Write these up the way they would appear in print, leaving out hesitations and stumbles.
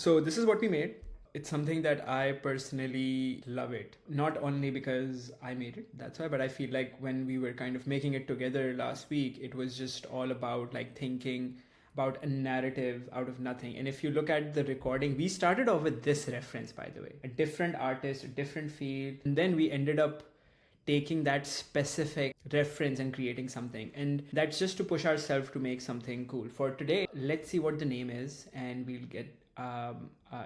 So this is what we made. It's something that I personally love it. Not only because I made it, that's why, but I feel like when we were kind of making it together last week, it was just all about like thinking about a narrative out of nothing. And if you look at the recording, we started off with this reference, by the way, a different artist, a different field. And then we ended up taking that specific reference and creating something. And that's just to push ourselves to make something cool. For today, let's see what the name is and we'll get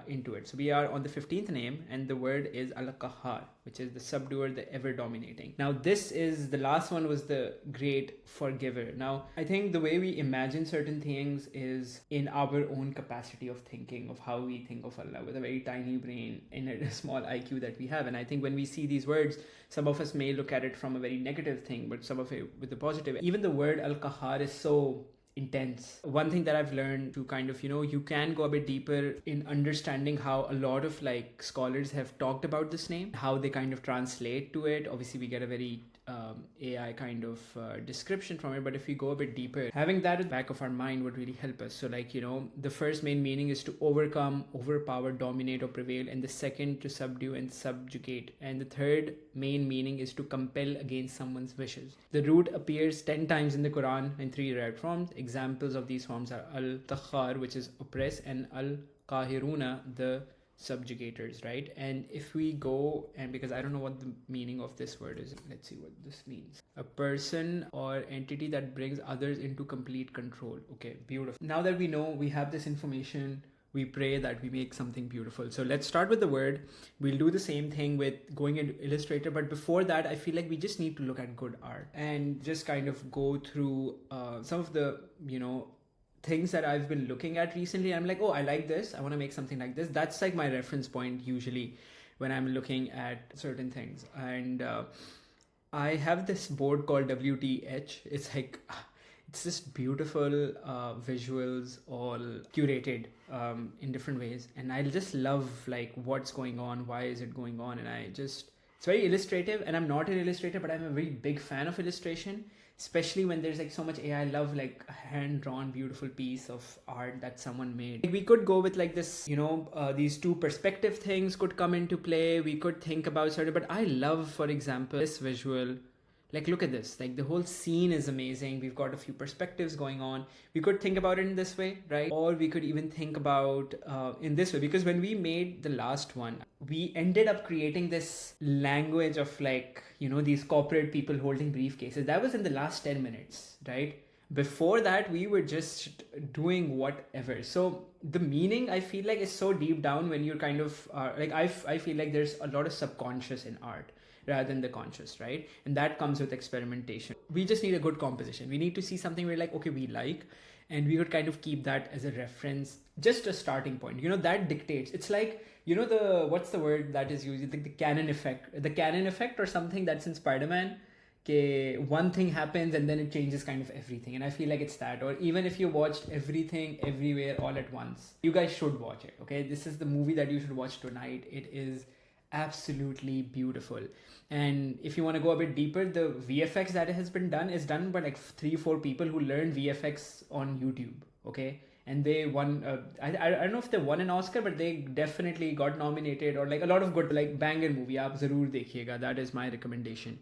into it. So we are on the 15th name and the word is Al-Qahhar, which is the subduer, the ever dominating. Now this is, the last one was the great forgiver. Now I think the way we imagine certain things is in our own capacity of thinking, of how we think of Allah with a very tiny brain in a small IQ that we have. And I think when we see these words, some of us may look at it from a very negative thing, but some of it with the positive. Even the word Al-Qahhar is so intense. One thing that I've learned to kind of, you can go a bit deeper in understanding how a lot of like scholars have talked about this name, how they kind of translate to it. Obviously we get a very AI kind of description from it, but if we go a bit deeper, having that at the back of our mind would really help us. So like, the first main meaning is to overcome, overpower, dominate or prevail, and the second to subdue and subjugate, and the third main meaning is to compel against someone's wishes. The root appears 10 times in the Quran in 3 derived forms. Examples of these forms are Al-Qahhar, which is oppress, and Al-Qahiruna, the subjugators, right? And if we go, and because I don't know what the meaning of this word is, let's see what this means. A person or entity that brings others into complete control. Okay, beautiful. Now that we know, we have this information, we pray that we make something beautiful. So let's start with the word. We'll do the same thing with going into Illustrator, but before that I feel like we just need to look at good art and just kind of go through some of the things that I've been looking at recently. I'm like, oh, I like this, I want to make something like this. That's like my reference point usually when I'm looking at certain things. And I have this board called WTH. It's like, it's just beautiful visuals, all curated in different ways. And I just love like what's going on, why is it going on, and it's very illustrative. And I'm not an illustrator, but I'm a very big fan of illustration, especially when there's like so much AI. I love like a hand-drawn beautiful piece of art that someone made. Like, we could go with like this, these two perspective things could come into play. We could think about certain, but I love, for example, this visual. Like, look at this, like the whole scene is amazing. We've got a few perspectives going on. We could think about it in this way, right? Or we could even think about in this way, because when we made the last one, we ended up creating this language of like, these corporate people holding briefcases. That was in the last 10 minutes, right? Before that, we were just doing whatever. So the meaning, I feel like, is so deep down when you're kind of like, I feel like there's a lot of subconscious in art rather than the conscious, right? And that comes with experimentation. We just need a good composition. We need to see something we're like, okay, we like, and we could kind of keep that as a reference, just a starting point. That dictates. It's like, what's the word that is used? The canon effect or something that's in Spider-Man. Okay, one thing happens and then it changes kind of everything. And I feel like it's that. Or even if you watched Everything Everywhere All at Once, you guys should watch it, okay? This is the movie that you should watch tonight. It is absolutely beautiful. And if you want to go a bit deeper, the VFX that has been done is done by like 3-4 people who learned VFX on YouTube, okay? And they won, I don't know if they won an Oscar, but they definitely got nominated, or like a lot of good, like banger movie. Aap zarur dekhiega. That is my recommendation.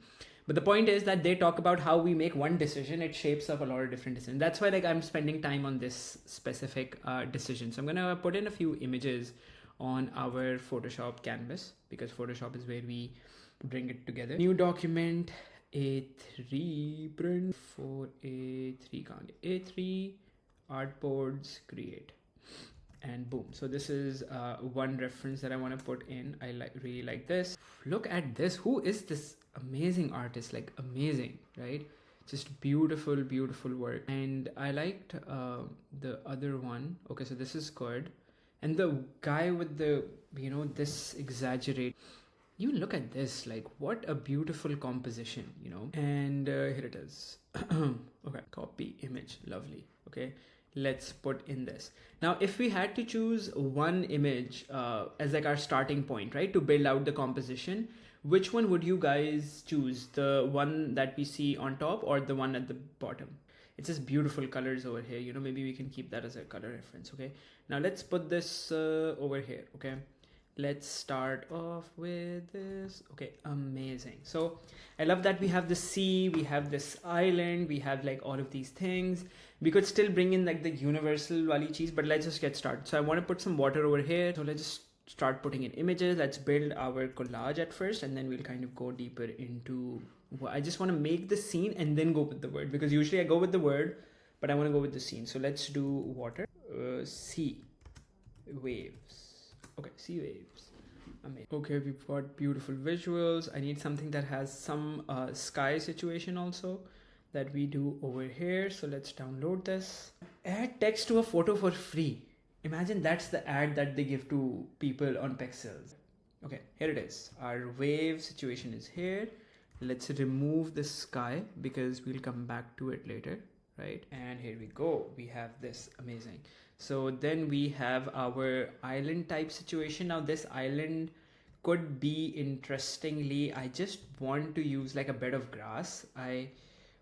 But the point is that they talk about how we make one decision, it shapes up a lot of different decisions. That's why like I'm spending time on this specific decision. So I'm going to put in a few images on our Photoshop canvas, because Photoshop is where we bring it together. New document, A3, print for A3, A3, artboards, create, and boom. So this is one reference that I want to put in. I really like this. Look at this. Who is this amazing artist? Like, amazing, right? Just beautiful, beautiful work. And I liked the other one. Okay, so this is good. And the guy with the, this exaggerate. You look at this, like, what a beautiful composition, And here it is. Okay, copy image, lovely. Okay, let's put in this. Now, if we had to choose one image as like our starting point, right, to build out the composition, which one would you guys choose? The one that we see on top or the one at the bottom? It's just beautiful colors over here, you know. Maybe we can keep that as a color reference. Okay, now let's put this over here. Okay, let's start off with this. Okay, amazing. So I love that we have the sea, we have this island, we have like all of these things. We could still bring in like the universal wali cheese, but let's just get started. So I want to put some water over here. So let's just start putting in images. Let's build our collage at first, and then we'll kind of go deeper into, I just want to make the scene and then go with the word, because usually I go with the word, but I want to go with the scene. So let's do water, sea, waves. Okay, sea waves. Amazing. Okay, we've got beautiful visuals. I need something that has some sky situation also that we do over here. So let's download this. Add text to a photo for free. Imagine that's the ad that they give to people on Pexels. Okay, here it is. Our wave situation is here. Let's remove the sky because we'll come back to it later, right? And here we go. We have this. Amazing. So then we have our island type situation. Now this island could be, interestingly, I just want to use like a bed of grass. I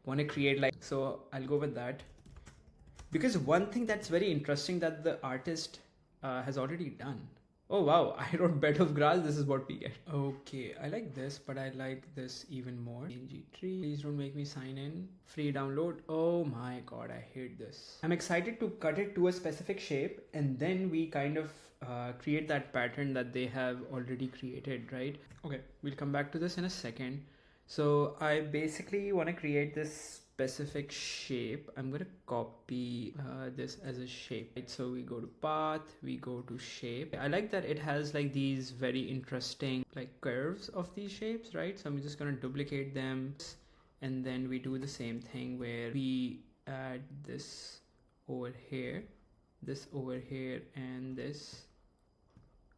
want to create like, so I'll go with that. Because one thing that's very interesting that the artist has already done. Oh wow, I wrote bed of grass, this is what we get. Okay, I like this, but I like this even more. ng3, please don't make me sign in. Free download. Oh my god, I hate this. I'm excited to cut it to a specific shape, and then we kind of create that pattern that they have already created, right? Okay, we'll come back to this in a second. So I basically want to create this specific shape. I'm going to copy this as a shape, right? So we go to path, we go to shape. I like that it has like these very interesting like curves of these shapes, right? So I'm just going to duplicate them, and then we do the same thing where we add this over here, this over here, and this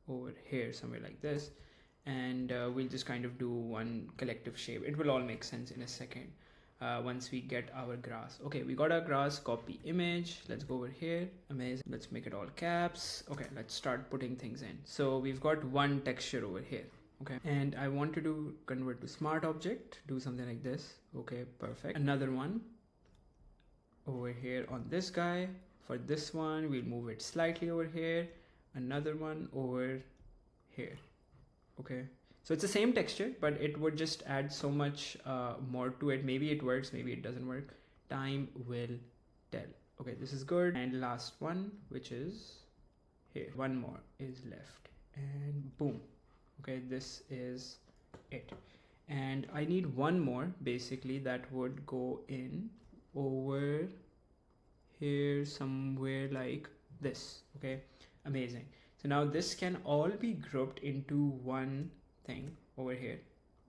over here, somewhere like this. And we'll just kind of do one collective shape. It will all make sense in a second once we get our grass. Okay, we got our grass. Copy image. Let's go over here. Amazing. Let's make it all caps. Okay, let's start putting things in. So we've got one texture over here. Okay, and I want to do convert to smart object. Do something like this. Okay, perfect. Another one over here on this guy. For this one, we'll move it slightly over here. Another one over here. Okay, so it's the same texture, but it would just add so much more to it. Maybe it works, maybe it doesn't work. Time will tell. Okay, this is good. And last one, which is here. One more is left, and boom. Okay, this is it. And I need one more basically that would go in over here somewhere like this. Okay, amazing. So now this can all be grouped into one thing over here.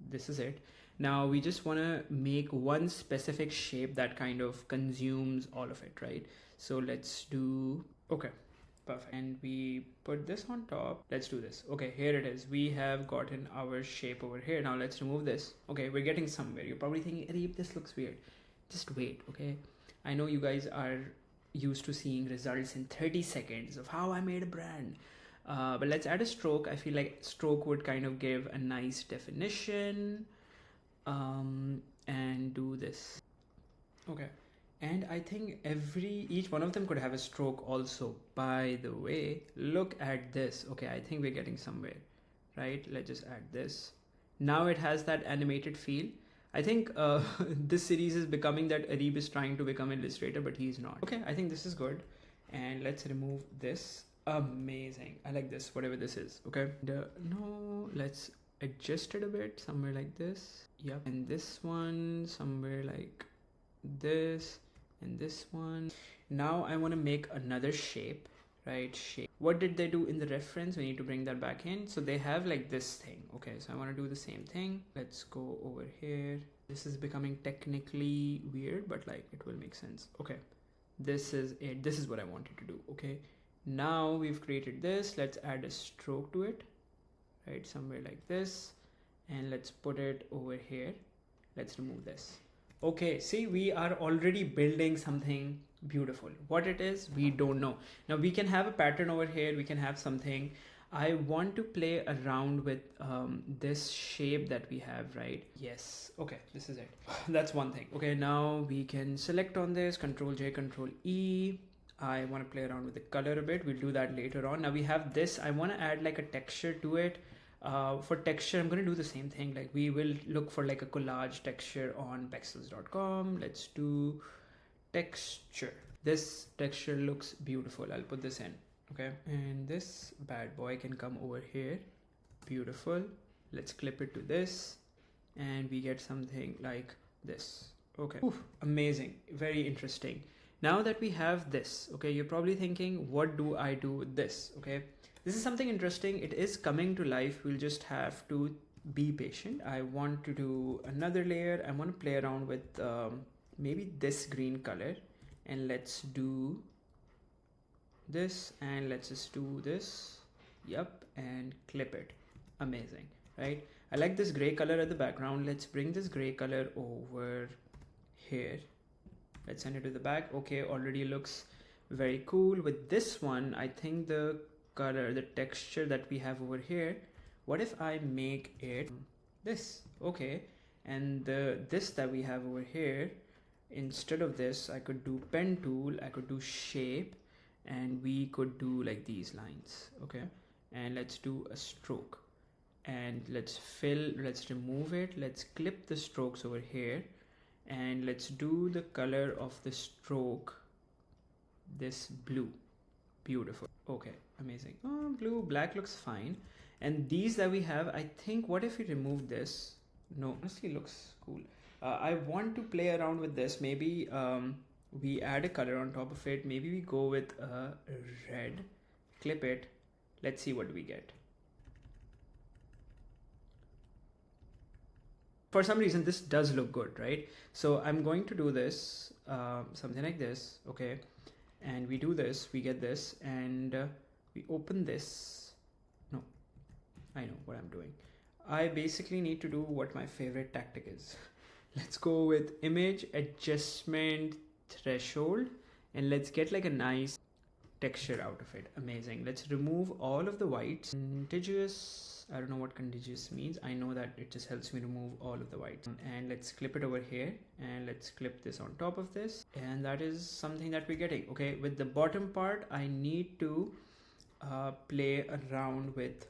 This is it. Now we just want to make one specific shape that kind of consumes all of it, right? So let's do, okay, perfect. And we put this on top. Let's do this. Okay, here it is. We have gotten our shape over here. Now let's remove this. Okay, we're getting somewhere. You're probably thinking, Areeb, this looks weird. Just wait, okay? I know you guys are used to seeing results in 30 seconds of how I made a brand. But let's add a stroke. I feel like stroke would kind of give a nice definition. And do this. Okay. And I think each one of them could have a stroke also. By the way, look at this. Okay, I think we're getting somewhere, right? Let's just add this. Now it has that animated feel. I think this series is becoming that Areeb is trying to become an illustrator, but he's not. Okay, I think this is good. And let's remove this. Amazing. I like this, whatever this is. Okay. No, let's adjust it a bit, somewhere like this. Yep. And this one somewhere like this, and this one. Now I want to make another shape, right? Shape. What did they do in the reference? We need to bring that back in. So they have like this thing. Okay, so I want to do the same thing. Let's go over here. This is becoming technically weird, but like it will make sense. Okay, this is it. This is what I wanted to do. Okay, now we've created this. Let's add a stroke to it, right? Somewhere like this. And let's put it over here. Let's remove this. Okay, see, we are already building something beautiful. What it is, we don't know. Now we can have a pattern over here. We can have something. I want to play around with this shape that we have, right? Yes. Okay, this is it. That's one thing. Okay, now we can select on this, Control J, Control E. I want to play around with the color a bit. We'll do that later on. Now we have this. I want to add like a texture to it. For texture, I'm going to do the same thing. Like we will look for like a collage texture on pexels.com. Let's do texture. This texture looks beautiful. I'll put this in. Okay, and this bad boy can come over here. Beautiful. Let's clip it to this and we get something like this. Okay. Oof, amazing. Very interesting. Now that we have this, okay, you're probably thinking, what do I do with this? Okay, this is something interesting. It is coming to life. We'll just have to be patient. I want to do another layer. I want to play around with maybe this green color, and let's do this, and let's just do this. Yep, and clip it. Amazing, right? I like this gray color at the background. Let's bring this gray color over here. Let's send it to the back. Okay, already looks very cool. With this one, I think the color, the texture that we have over here, what if I make it this? Okay, and this that we have over here, instead of this, I could do pen tool, I could do shape, and we could do like these lines. Okay, and let's do a stroke, and let's fill, let's remove it, let's clip the strokes over here, and let's do the color of the stroke this blue. Beautiful. Okay, amazing. Oh, blue, black looks fine. And these that we have, I think, what if we remove this? No, honestly looks cool. I want to play around with this. Maybe we add a color on top of it. Maybe we go with a red, clip it. Let's see what we get. For some reason, this does look good, right? So I'm going to do this, something like this, okay? And we do this, we get this, and we open this. No, I know what I'm doing. I basically need to do what my favorite tactic is. Let's go with image adjustment threshold, and let's get like a nice texture out of it. Amazing. Let's remove all of the whites. Contiguous, I don't know what contiguous means. I know that it just helps me remove all of the whites. And let's clip it over here, and let's clip this on top of this, and that is something that we're getting. Okay, with the bottom part, I need to play around with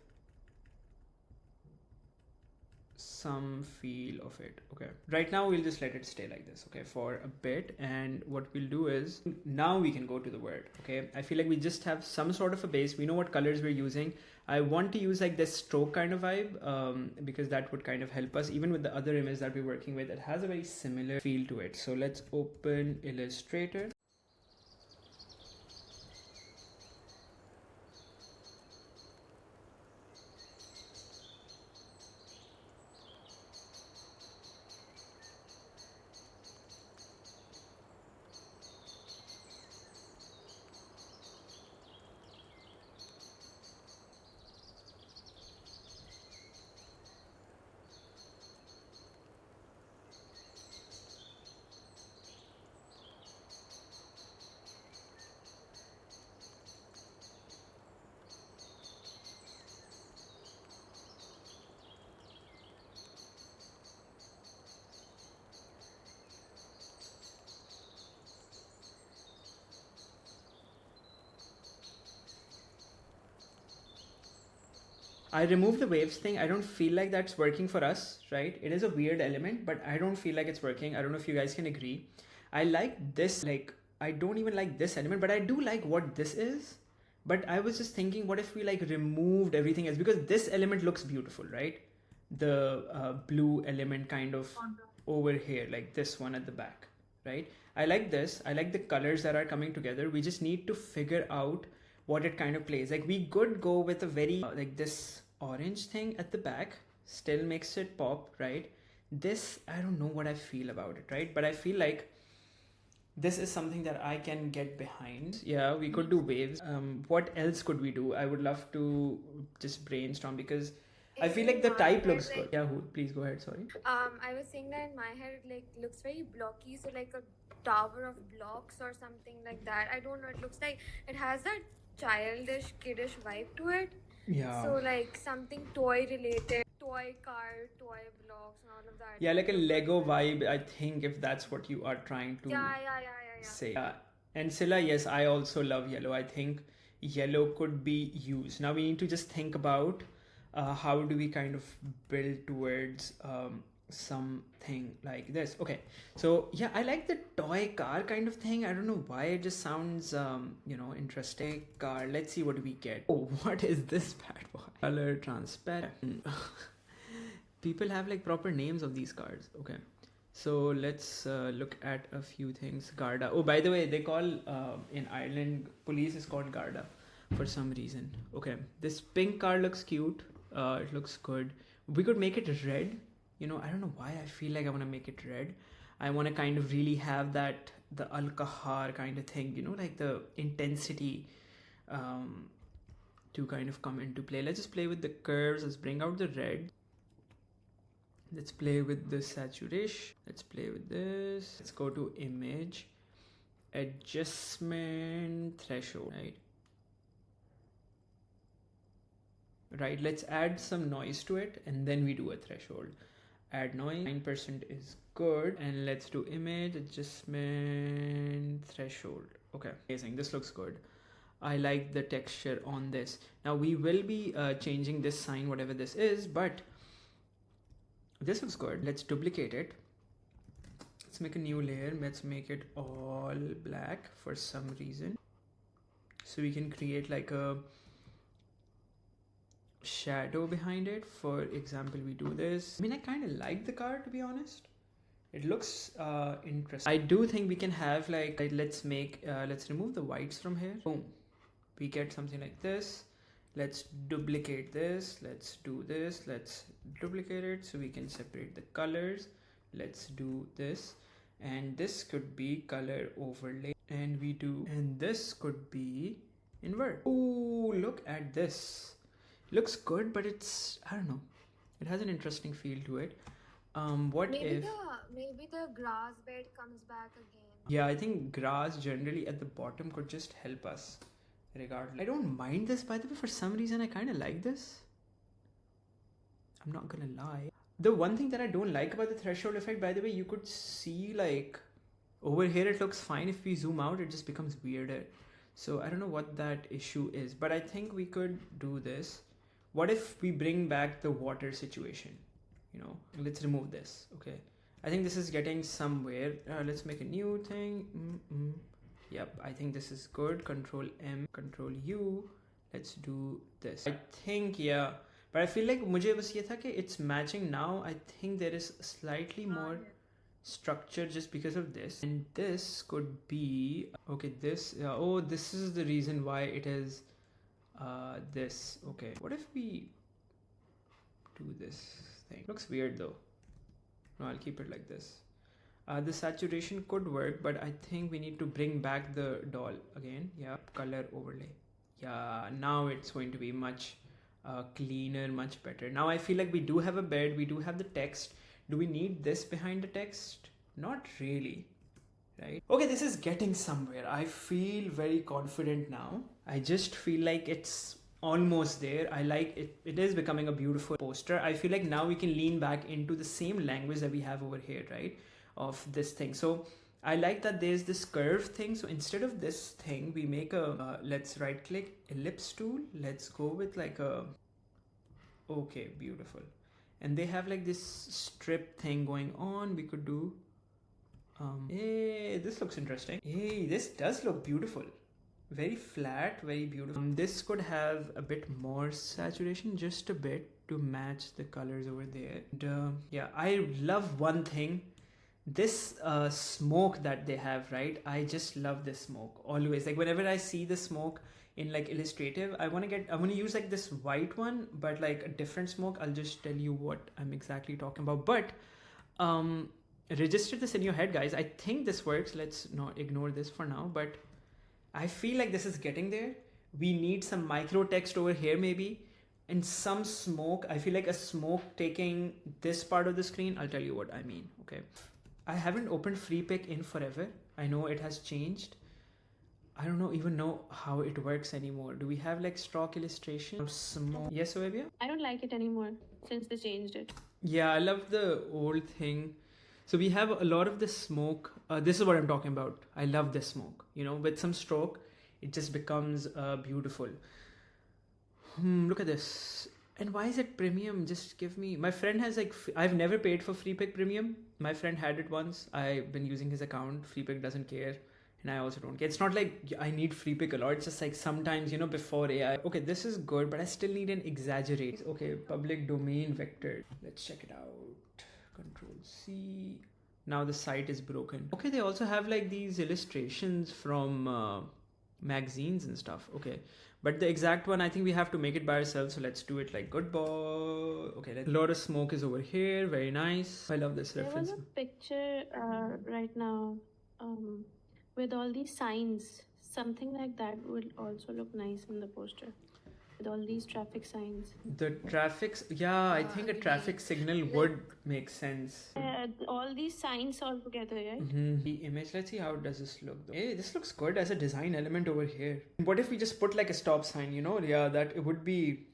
some feel of it. Okay, right now we'll just let it stay like this, okay, for a bit. And what we'll do is, now we can go to the word. Okay, I feel like we just have some sort of a base. We know what colors we're using. I want to use like this stroke kind of vibe, because that would kind of help us. Even with the other image that we're working with, it has a very similar feel to it. So let's open Illustrator. I removed the waves thing. I don't feel like that's working for us, right? It is a weird element, but I don't feel like it's working. I don't know if you guys can agree. I like this, like, I don't even like this element, but I do like what this is. But I was just thinking, what if we like removed everything else? Because this element looks beautiful, right? The blue element kind of over here, like this one at the back, right? I like this. I like the colors that are coming together. We just need to figure out what it kind of plays. Like we could go with a very like this orange thing at the back, still makes it pop, right? This, I don't know what I feel about it, right? But I feel like this is something that I can get behind. Yeah, we could do waves. What else could we do? I would love to just brainstorm, because I feel like the type looks good. Yeah, please go ahead, sorry. I was saying that in my head it like looks very blocky, so like a tower of blocks or something like that. I don't know, it looks like it has that childish, kiddish vibe to it. Yeah. So like something toy related, toy car, toy blocks, and all of that. Yeah, like a Look very Lego nice. vibe, I think, if that's what you are trying to Yeah. say. And Silla, yes, I also love yellow. I think yellow could be used. Now we need to just think about how do we kind of build towards something like this. Okay, so yeah, I like the toy car kind of thing. I don't know why, it just sounds interesting. Car, let's see what we get. Oh, what is this bad boy? Color transparent. People have like proper names of these cards. Okay, so let's look at a few things. Garda. Oh, by the way, they call in Ireland police is called Garda for some reason. Okay, this pink card looks cute. It looks good. We could make it red. I don't know why I feel like I want to make it red. I want to kind of really have that the Al-Qahhar kind of thing. Like the intensity to kind of come into play. Let's just play with the curves. Let's bring out the red. Let's play with the saturation. Let's play with this. Let's go to image, adjustment, threshold, right, let's add some noise to it, and then we do a threshold. Add noise, 9% is good, and let's do image, adjustment, threshold. Okay, amazing, this looks good. I like the texture on this. Now we will be changing this sign, whatever this is, but this looks good. Let's duplicate it. Let's make a new layer. Let's make it all black for some reason. So we can create like a shadow behind it. For example, we do this. I mean, I kind of like the car, to be honest. It looks interesting. I do think we can have like, let's remove the whites from here. Boom. We get something like this. Let's duplicate this. Let's do this. Let's duplicate it so we can separate the colors. Let's do this. And this could be color overlay. And this could be invert. Oh, look at this. Looks good, but it's, I don't know. It has an interesting feel to it. Maybe the grass bed comes back again. Yeah, I think grass generally at the bottom could just help us regardless. I don't mind this, by the way. For some reason, I kind of like this. I'm not gonna lie. The one thing that I don't like about the threshold effect, by the way, you could see like over here it looks fine. If we zoom out, it just becomes weirder. So I don't know what that issue is, but I think we could do this. What if we bring back the water situation? Let's remove this. Okay, I think this is getting somewhere. Let's make a new thing. Yep, I think this is good. Control M, Control U. Let's do this. I think, yeah, but I feel like मुझे बस ये था कि it's matching now. I think there is slightly more structure just because of this, and this could be okay. This oh, this is the reason why it is this. Okay, what if we do this thing? Looks weird though. No, I'll keep it like this. The saturation could work, but I think we need to bring back the doll again. Yeah, color overlay. Yeah, now it's going to be much cleaner, much better. Now I feel like we do have a bed, we do have the text. Do we need this behind the text? Not really, right? Okay, this is getting somewhere. I feel very confident now. I just feel like it's almost there. I like it. It is becoming a beautiful poster. I feel like now we can lean back into the same language that we have over here, right? Of this thing. So I like that there's this curve thing. So instead of this thing, we make a let's right click ellipse tool. Let's go with like a, okay, beautiful. And they have like this strip thing going on. We could do hey, this looks interesting. Hey, this does look beautiful. Very flat, very beautiful. This could have a bit more saturation, just a bit, to match the colors over there. And, yeah, I love one thing. This smoke that they have, right? I just love this smoke always. Like whenever I see the smoke in like illustrative, I want to use like this white one, but like a different smoke. I'll just tell you what I'm exactly talking about. But register this in your head, guys. I think this works. Let's not ignore this for now, but I feel like this is getting there. We need some micro text over here maybe, and some smoke. I feel like a smoke taking this part of the screen. I'll tell you what I mean. Okay, I haven't opened FreePic in forever. I know it has changed. I don't know even know how it works anymore. Do we have like stock illustration? Smoke. Yes, Olivia? I don't like it anymore since they changed it. Yeah, I love the old thing. So we have a lot of the smoke. This is what I'm talking about. I love this smoke. You know, with some stroke, it just becomes beautiful. Look at this. And why is it premium? Just give me. My friend has like. I've never paid for Free Pick Premium. My friend had it once. I've been using his account. Free Pick doesn't care. And I also don't care. It's not like I need Free Pick a lot. It's just like sometimes, you know, before AI. Okay, this is good, but I still need an exaggerate. Okay, public domain vector. Let's check it out. Control C. Now the site is broken. Okay, they also have like these illustrations from magazines and stuff. Okay, but the exact one, I think we have to make it by ourselves. So let's do it like good boy. Okay, a lot of smoke is over here. Very nice. I love this reference. There was a picture right now with all these signs. Something like that would also look nice in the poster. With all these traffic signs. The traffic, yeah, I think a traffic signal would make sense. All these signs all together, right? The image, let's see how does this look though. Hey, this looks good as a design element over here. What if we just put like a stop sign, you know? Yeah, that it would be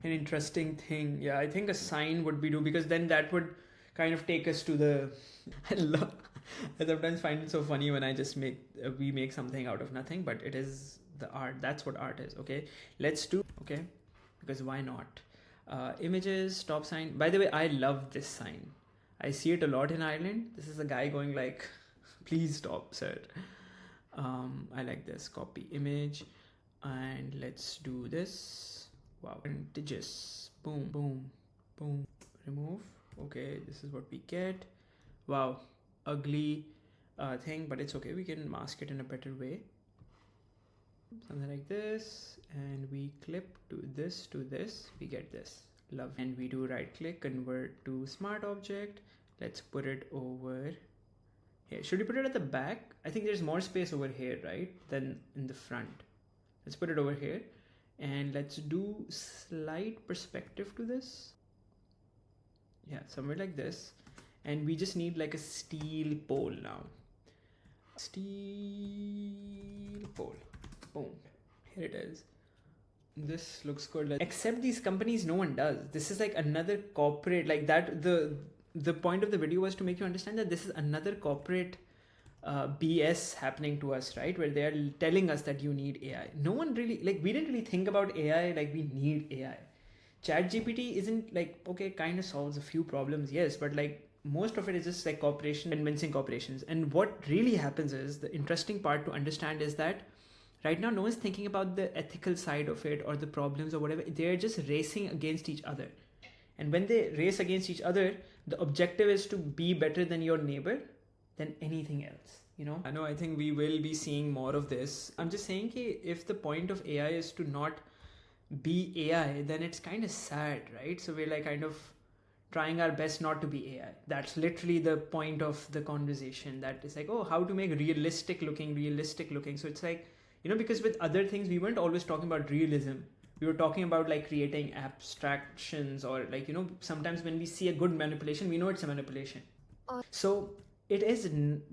an interesting thing. Yeah, I think a sign would be because then that would kind of take us to the I sometimes find it so funny when I just we make something out of nothing, but it is the art. That's what art is. Okay, let's do. Okay, because why not? Images, stop sign. By the way, I love this sign. I see it a lot in Ireland. This is a guy going like, please stop, sir. I like this. Copy image, and let's do this. Wow, contiguous. Boom, boom, boom. Remove. Okay, this is what we get. Wow, ugly thing, but it's okay. We can mask it in a better way. Something like this, and we clip to this, we get this. Love. And we do right click, convert to smart object. Let's put it over here. Should we put it at the back? I think there's more space over here, right, than in the front. Let's put it over here, and let's do slight perspective to this. Yeah, somewhere like this. And we just need like a steel pole now. Steel pole. Boom. Here it is. This looks good. Except these companies, no one does. This is like another corporate, like that. The point of the video was to make you understand that this is another corporate BS happening to us, right? Where they are telling us that you need AI. No one really, like, we didn't really think about AI like we need AI. ChatGPT isn't like, okay, kind of solves a few problems, yes, but like most of it is just like convincing corporations. And what really happens is, the interesting part to understand is that right now no one's thinking about the ethical side of it or the problems or whatever. They're just racing against each other. And when they race against each other, the objective is to be better than your neighbor than anything else. You know, I know, I think we will be seeing more of this. I'm just saying that if the point of AI is to not be AI, then it's kind of sad, right? So we're like kind of trying our best not to be AI. That's literally the point of the conversation. That is like, oh, how to make realistic looking. So it's like, you know, because with other things, we weren't always talking about realism. We were talking about like creating abstractions, or like, you know, sometimes when we see a good manipulation, we know it's a manipulation. So it is,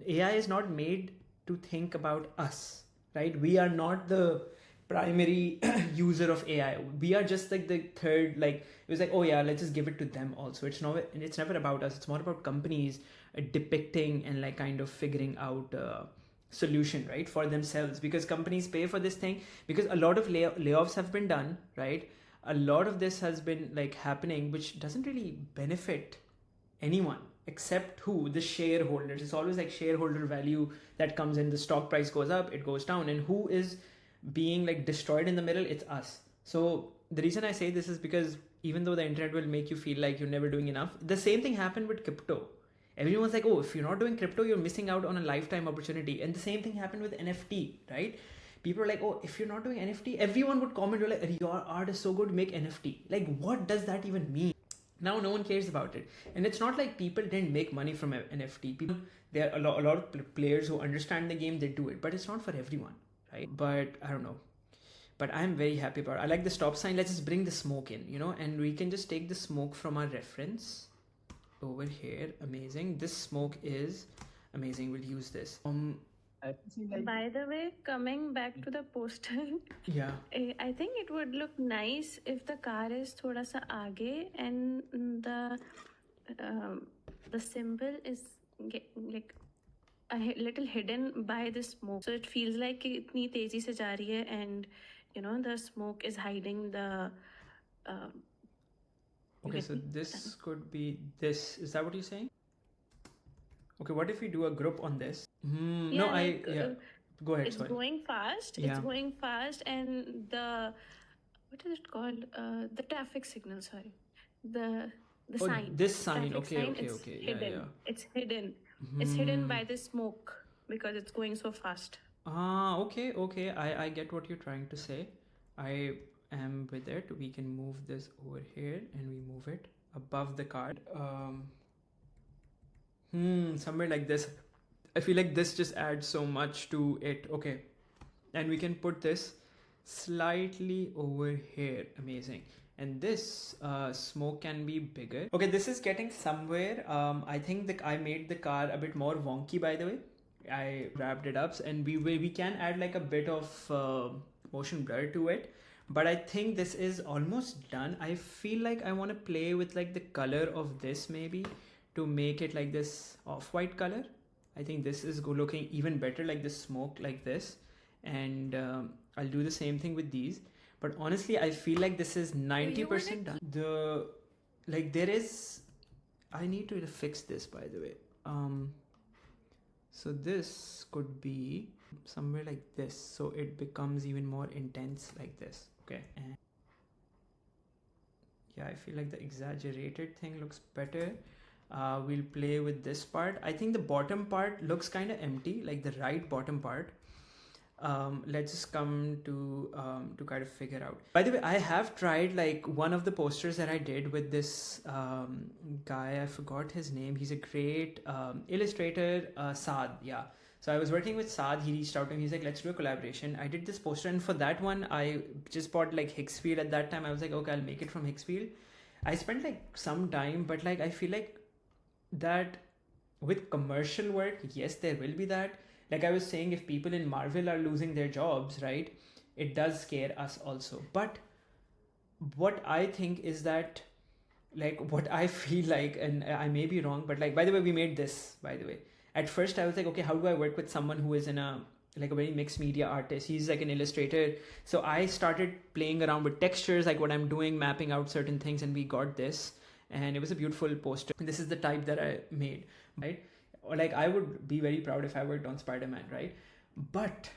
AI is not made to think about us, right? We are not the primary user of AI. We are just like the third, like, it was like, oh yeah, let's just give it to them also. It's never about us. It's more about companies depicting and like kind of figuring out solution, right, for themselves, because companies pay for this thing, because a lot of layoffs have been done, right? A lot of this has been like happening, which doesn't really benefit anyone except who? The shareholders. It's always like shareholder value that comes in. The stock price goes up, it goes down, and who is being like destroyed in the middle? It's us. So the reason I say this is because even though the internet will make you feel like you're never doing enough, the same thing happened with crypto. Everyone's like, oh, if you're not doing crypto, you're missing out on a lifetime opportunity. And the same thing happened with NFT, right? People are like, oh, if you're not doing NFT, everyone would comment, like, your art is so good, make NFT. Like, what does that even mean? Now no one cares about it. And it's not like people didn't make money from NFT. People, there are a lot of players who understand the game, they do it, but it's not for everyone, right? But I don't know. But I'm very happy about it. I like the stop sign. Let's just bring the smoke in, you know, and we can just take the smoke from our reference over here. Amazing. This smoke is amazing. We'll use this. By the way, coming back to the poster, Yeah. I think it would look nice if the car is thoda sa aage and the symbol is like little hidden by the smoke, so it feels like itni tezi se ja rahi hai, and the smoke is hiding the Okay, so this could be this. Is that what you're saying? Okay, what if we do a group on this? No, go ahead. It's Sorry. going fast. Yeah. It's going fast, and what is it called? The traffic signal. Sorry, the sign. This sign. Traffic Okay, sign, okay, it's okay. hidden. Yeah. It's hidden. It's hidden by the smoke because it's going so fast. Okay. I get what you're trying to say. I am with it. We can move this over here and we move it above the card. Somewhere like this. I feel like this just adds so much to it. Okay. And we can put this slightly over here. Amazing. And this smoke can be bigger. Okay, this is getting somewhere. I think I made the car a bit more wonky, by the way. I wrapped it up, and we can add like a bit of motion blur to it. But I think this is almost done. I feel like I want to play with like the color of this maybe to make it like this off-white color. I think this is looking even better, like the smoke like this. And I'll do the same thing with these. But honestly, I feel like this is 90% done. I need to fix this, by the way. So this could be somewhere like this, so it becomes even more intense like this. Okay. And yeah, I feel like the exaggerated thing looks better. We'll play with this part. I think the bottom part looks kind of empty, like the right bottom part. Let's just come to kind of figure out. By the way, I have tried like one of the posters that I did with this guy. I forgot his name. He's a great illustrator, Saad. Yeah. So I was working with Saad. He reached out to me. He's like, let's do a collaboration. I did this poster, and for that one, I just bought like Hicksfield at that time. I was like, okay, I'll make it from Hicksfield. I spent like some time, but like I feel like that with commercial work, yes, there will be that. Like I was saying, if people in Marvel are losing their jobs, right, it does scare us also. But what I think is that, like, what I feel like, and I may be wrong, but like, by the way, we made this, by the way. At first I was like, okay, how do I work with someone who is in a very mixed media artist? He's like an illustrator. So I started playing around with textures, like what I'm doing, mapping out certain things, and we got this. And it was a beautiful poster. This is the type that I made, right? Or like I would be very proud if I worked on Spider-Man, right? But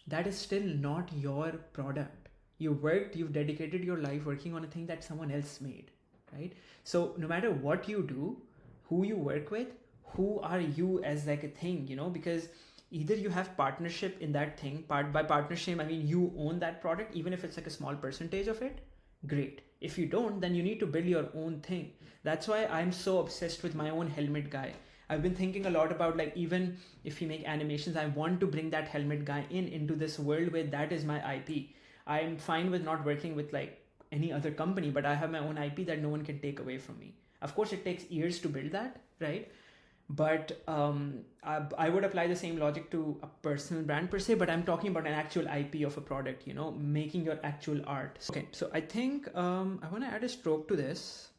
that is still not your product. You've dedicated your life working on a thing that someone else made, right? So no matter what you do, who you work with, who are you as like a thing, because either you have partnership in that thing. By partnership, I mean you own that product, even if it's like a small percentage of it, great. If you don't, then you need to build your own thing. That's why I'm so obsessed with my own helmet guy. I've been thinking a lot about like, even if you make animations, I want to bring that helmet guy into this world where that is my IP. I'm fine with not working with like any other company, but I have my own IP that no one can take away from me. Of course, it takes years to build that, right? But I would apply the same logic to a personal brand per se, but I'm talking about an actual IP of a product, making your actual art. Okay, so I think I want to add a stroke to this,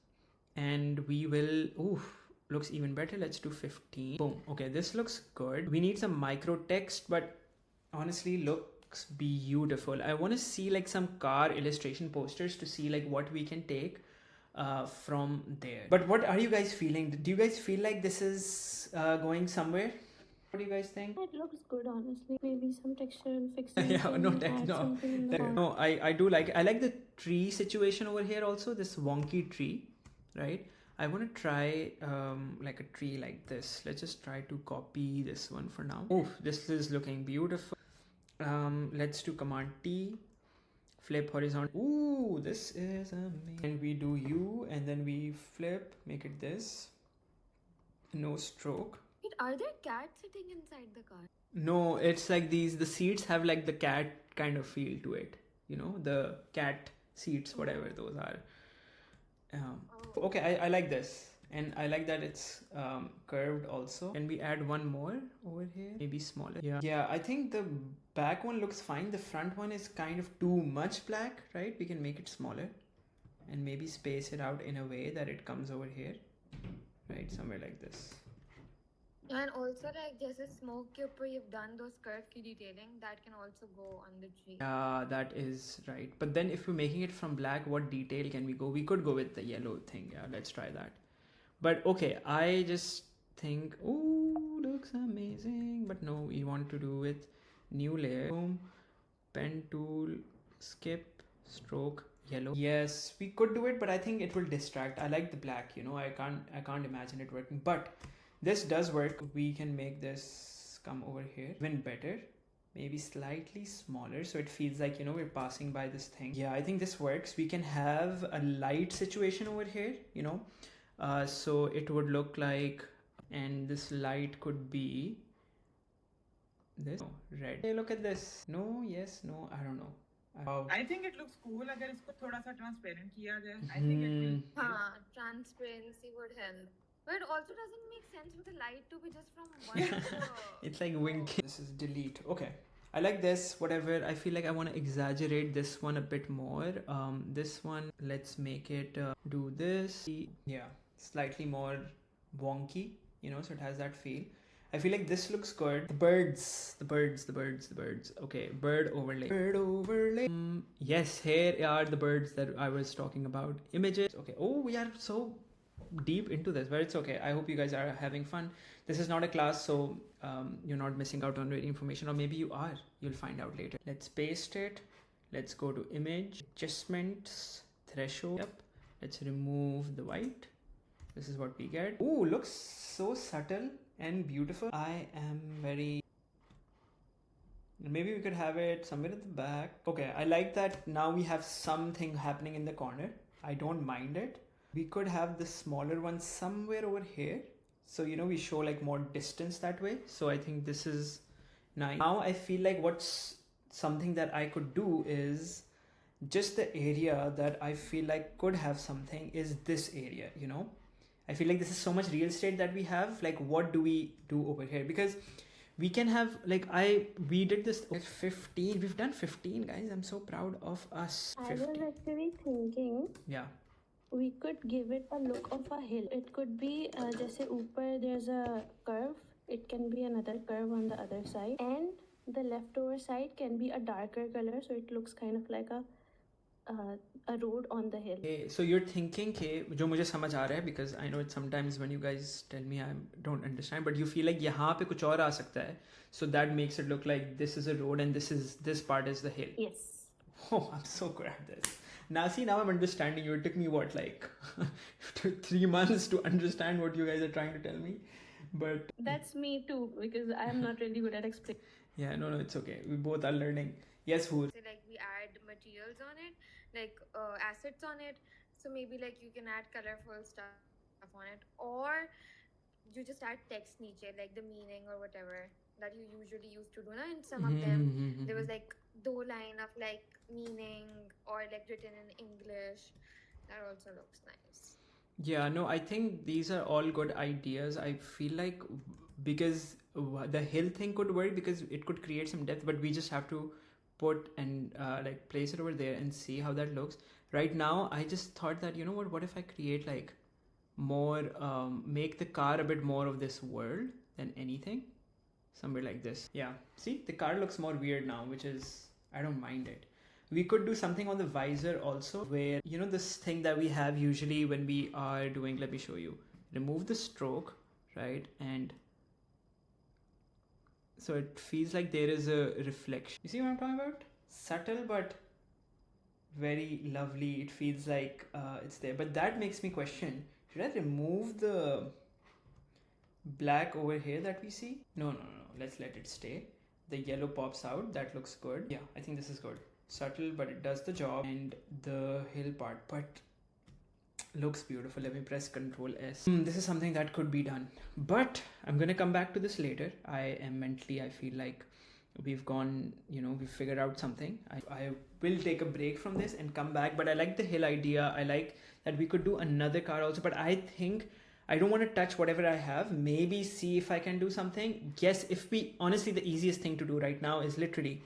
and we will, looks even better. Let's do 15. Boom. Okay, this looks good. We need some micro text, but honestly looks beautiful. I want to see like some car illustration posters to see like what we can take from there. But what are you guys feeling? Do you guys feel like this is going somewhere? What do you guys think? It looks good, honestly. Maybe some texture and fixing. Yeah, no, I do like it. I like the tree situation over here also, this wonky tree, right? I want to try like a tree like this. Let's just try to copy this one for now. Oh, this is looking beautiful. Let's do Command T, flip horizontal. Ooh, this is amazing. And we do U, and then we flip, make it this. No stroke. Wait, are there cats sitting inside the car? No, it's like the seats have like the cat kind of feel to it. The cat seats, whatever those are. Okay, I like this. And I like that it's curved also. Can we add one more over here? Maybe smaller. Yeah, I think the back one looks fine. The front one is kind of too much black, right? We can make it smaller and maybe space it out in a way that it comes over here, right? Somewhere like this. And also, like, just a smoke cube where you've done those curved key detailing that can also go on the tree. Yeah, that is right. But then if we're making it from black, what detail can we go? We could go with the yellow thing. Yeah, let's try that. But okay, I just think, oh, looks amazing. But no, we want to do with new layer. Boom, pen tool, skip, stroke, yellow. Yes, we could do it, but I think it will distract. I like the black, you know, I can't imagine it working. But this does work. We can make this come over here even better. Maybe slightly smaller so it feels like, you know, we're passing by this thing. Yeah, I think this works. We can have a light situation over here, you know. So it would look like, and this light could be this. No, red. Hey, look at this. No, yes, no, I don't know. I think it looks cool अगर इसको थोड़ा सा transparent किया जाए. I think it will help. Transparency would help. But it also doesn't make sense for the light to be just from one. It's like winking. This is delete. Okay. I like this, whatever. I feel like I want to exaggerate this one a bit more. This one, let's make it do this. Yeah, slightly more wonky, you know, so it has that feel. I feel like this looks good. The birds. Okay, bird overlay. Yes, here are the birds that I was talking about. Images. Okay. Oh, we are so deep into this, but it's okay. I hope you guys are having fun. This is not a class, so you're not missing out on very information, or maybe you are. You'll find out later. Let's paste it. Let's go to image, adjustments, threshold. Yep. Let's remove the white. This is what we get. Oh, looks so subtle and beautiful. I am very... Maybe we could have it somewhere at the back. Okay, I like that now we have something happening in the corner. I don't mind it. We could have the smaller one somewhere over here. So, you know, we show like more distance that way. So I think this is nice. Now I feel like what's something that I could do is just the area that I feel like could have something is this area, you know. I feel like this is so much real estate that we have. Like, what do we do over here? Because we can have like we did this 15. We've done 15, guys. I'm so proud of us. 15. I was actually thinking. Yeah. We could give it a look of a hill. It could be जैसे ऊपर there's a curve. It can be another curve on the other side, and the leftover side can be a darker color, so it looks kind of like a road on the hill. Okay, so you're thinking कि जो मुझे समझ आ रहा है, because I know it sometimes when you guys tell me I don't understand, but you feel like यहाँ पे कुछ और आ सकता है, so that makes it look like this is a road and this part is the hill. Yes. Oh, I'm so good at this. Now I'm understanding you. It took me what, like 3 months to understand what you guys are trying to tell me, but that's me too, because I am not really good at explaining. Yeah, no, it's okay. We both are learning. Yes, who? So like we add materials on it, like assets on it. So maybe like you can add colorful stuff on it, or you just add text niche, like the meaning or whatever that you usually used to do. Na? In some of them, there was like two line of like meaning or like written in English. That also looks nice. Yeah, no, I think these are all good ideas. I feel like because the hill thing could work because it could create some depth, but we just have to put and like place it over there and see how that looks. Right now, I just thought that, you know what if I create like more, make the car a bit more of this world than anything. Somewhere like this. Yeah, see, the car looks more weird now, which is, I don't mind it. We could do something on the visor also, where, you know, this thing that we have usually when we are doing, let me show you, remove the stroke, right? And so it feels like there is a reflection. You see what I'm talking about? Subtle, but very lovely. It feels like it's there, but that makes me question, should I remove the black over here that we see? No, let's let it stay. The yellow pops out. That looks good. Yeah, I think this is good. Subtle, but it does the job. And the hill part, but looks beautiful. Let me press Ctrl S. This is something that could be done, but I'm gonna come back to this later. I feel like we've gone, you know, we've figured out something. I will take a break from this and come back, but I like the hill idea. I like that we could do another car also, but I think I don't want to touch whatever I have. Maybe see if I can do something. Yes, honestly, the easiest thing to do right now is literally,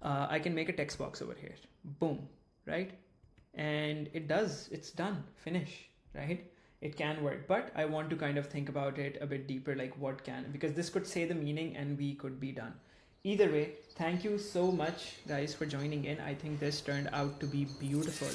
I can make a text box over here. Boom, right? And it's done, finish, right? It can work, but I want to kind of think about it a bit deeper, like because this could say the meaning and we could be done. Either way, thank you so much, guys, for joining in. I think this turned out to be beautiful.